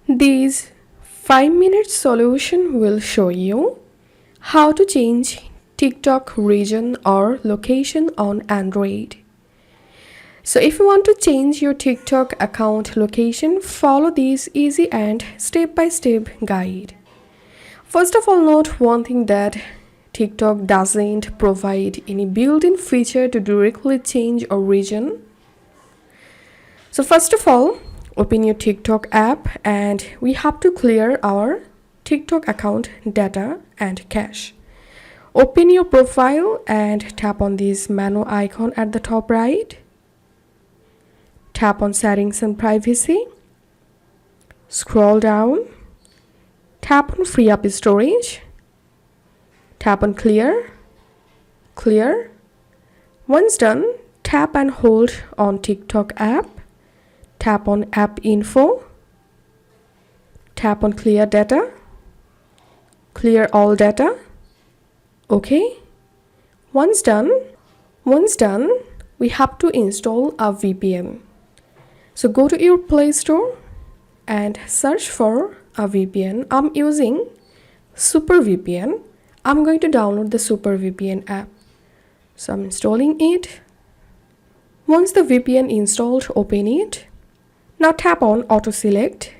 This 5-minute solution will show you how to change TikTok region or location on Android. So if you want to change your TikTok account location, follow this easy and step-by-step guide. First of all, note one thing that TikTok doesn't provide any built-in feature to directly change a region. So first of all, open your TikTok app and we have to clear our TikTok account data and cache. Open your profile and tap on this menu icon at the top right. Tap on settings and privacy. Scroll down. Tap on free up storage. Tap on clear. Clear. Once done, tap and hold on TikTok app. Tap on app info. Tap on clear data. Clear all data. Okay. Once done, we have to install a VPN. So go to your Play Store and search for a VPN. I'm using SuperVPN. I'm going to download the SuperVPN app. So I'm installing it. Once the VPN installed, open it. Now tap on auto select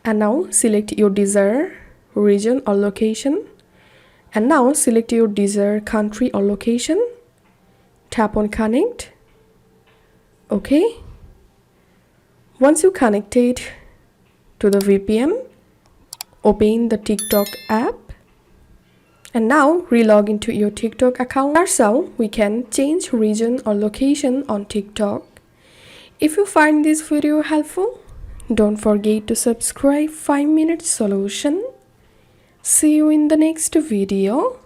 and now select your desired region or location. And now select your desired country or location. Tap on connect. Okay. Once you connected to the VPN, open the TikTok app and now relog into your TikTok account. That's how we can change region or location on TikTok. If you find this video helpful, don't forget to subscribe 5-minute solution. See you in the next video.